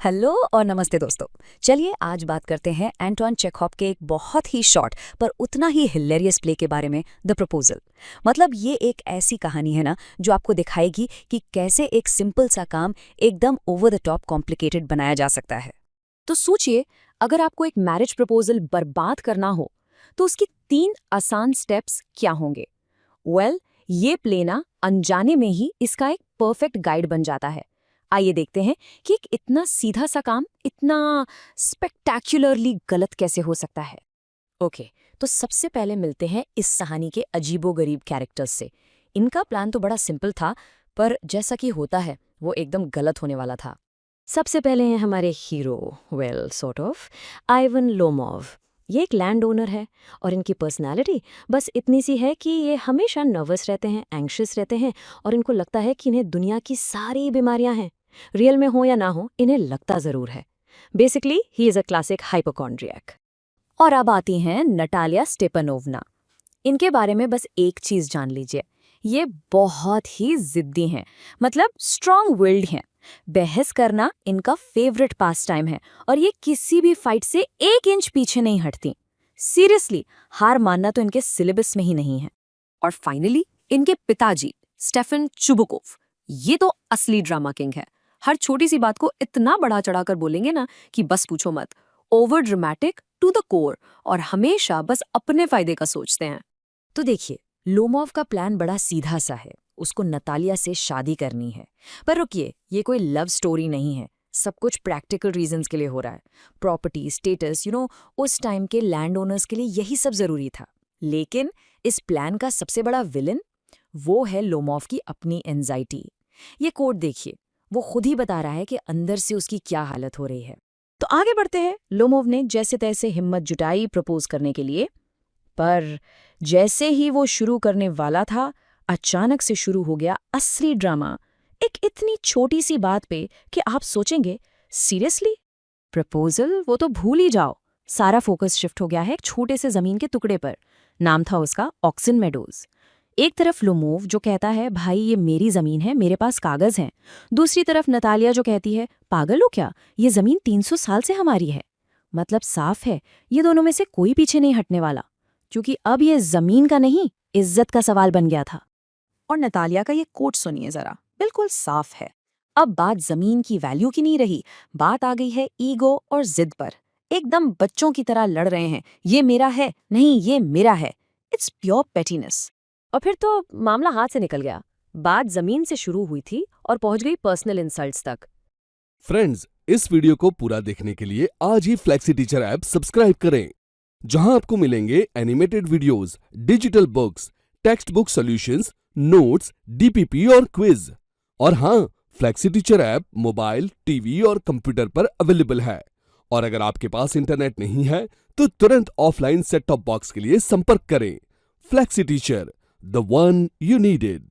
Hello और नमस्ते दोस्तों। चलिए आज बात करते हैं एंटोन चेखव के एक बहुत ही शॉर्ट पर उतना ही हिलेरियस प्ले के बारे में, द प्रपोजल। मतलब ये एक ऐसी कहानी है ना जो आपको दिखाएगी कि कैसे एक सिंपल सा काम एकदम ओवर द टॉप कॉम्प्लिकेटेड बनाया जा सकता है। तो सोचिए, अगर आपको एक मैरिज प्रपोजल बर्बाद करना हो तो उसकी 3 आसान स्टेप्स क्या होंगे? ये प्ले ना अनजाने में ही इसका एक परफेक्ट गाइड बन जाता है। आइए देखते हैं कि एक इतना सीधा सा काम इतना स्पेक्टैक्युलरली गलत कैसे हो सकता है। ओके, तो सबसे पहले मिलते हैं इस कहानी के अजीबोगरीब कैरेक्टर्स से। इनका प्लान तो बड़ा सिंपल था, पर जैसा कि होता है वो एकदम गलत होने वाला था। सबसे पहले हैं हमारे hero, sort of, Ivan Lomov. ये एक लैंड ओनर है और इनकी पर्सनालिटी बस इतनी सी है कि ये हमेशा नर्वस रहते हैं, एंग्शियस रहते हैं और इनको लगता है कि इन्हें दुनिया की सारी बीमारियां हैं। रियल में हो या ना हो, इन्हें लगता जरूर है। Basically he is a classic hypochondriac. और अब आती हैं नटालिया स्टेपनोवना। इनके बारे में बस एक चीज जान लीजिए, ये बहुत ही जिद्दी हैं, मतलब स्ट्रॉन्ग विल्ड हैं। बहस करना इनका फेवरेट पास टाइम है और ये किसी भी फाइट से 1 इंच पीछे नहीं हटती। सीरियसली, हार मानना तो इनके सिलेबस में ही नहीं है। और फाइनली इनके पिताजी, स्टेफन चुबुकोव, ये तो असली ड्रामा किंग है। हर छोटी सी बात को इतना बढ़ा चढ़ाकर बोलेंगे ना कि बस पूछो मत। Over dramatic to the core, और हमेशा बस अपने फायदे का सोचते हैं। तो देखिए, लोमोव का प्लान बड़ा सीधा सा है, उसको नतालिया से शादी करनी है। पर रुकिए, ये कोई लव स्टोरी नहीं है, सब कुछ प्रैक्टिकल रीजंस के लिए हो रहा है। प्रॉपर्टी, स्टेटस, उस टाइम के लैंड ओनर्स के लिए यही सब जरूरी था। लेकिन इस प्लान का सबसे बड़ा विलन वो है लोमोव की अपनी एंजाइटी। ये कोट देखिए, वो खुद ही बता रहा है कि अंदर से उसकी क्या हालत हो रही है। तो आगे बढ़ते हैं। लोमोव ने जैसे तैसे हिम्मत जुटाई प्रपोज करने के लिए, पर जैसे ही वो शुरू करने वाला था, अचानक से शुरू हो गया असली ड्रामा। एक इतनी छोटी सी बात पे कि आप सोचेंगे, सीरियसली प्रपोजल वो तो भूल ही जाओ। सारा फोकस शिफ्ट हो गया है एक छोटे से जमीन के टुकड़े पर। नाम था उसका ऑक्सन मेडोज। एक तरफ लोमोव जो कहता है, भाई ये मेरी जमीन है, मेरे पास कागज हैं। दूसरी तरफ नतालिया जो कहती है, पागल हो क्या, ये जमीन 300 साल से हमारी है। मतलब साफ है, ये दोनों में से कोई पीछे नहीं हटने वाला, क्योंकि अब ये जमीन का नहीं, इज्जत का सवाल बन गया था। और नतालिया का ये कोट सुनिए जरा, बिल्कुल साफ है। अब बात जमीन की वैल्यू की नहीं रही, बात आ गई है ईगो और जिद पर। एकदम बच्चों की तरह लड़ रहे हैं, ये मेरा है, नहीं ये मेरा है। It's pure pettiness. और फिर तो मामला हाथ से निकल गया। बात जमीन से शुरू हुई थी और पहुंच गई पर्सनल इंसल्ट्स तक। फ्रेंड्स, इस वीडियो को पूरा देखने के लिए आज ही फ्लेक्सी टीचर ऐप सब्सक्राइब करें, जहां आपको मिलेंगे animated videos, digital books, text book solutions, notes, DPP और क्विज। और हाँ, flexi teacher app mobile, TV और कंप्यूटर पर अवेलेबल है। और अगर आपके पास इंटरनेट नहीं है तो तुरंत ऑफलाइन सेट टॉप बॉक्स के लिए संपर्क करें। Flexi teacher, the one you needed.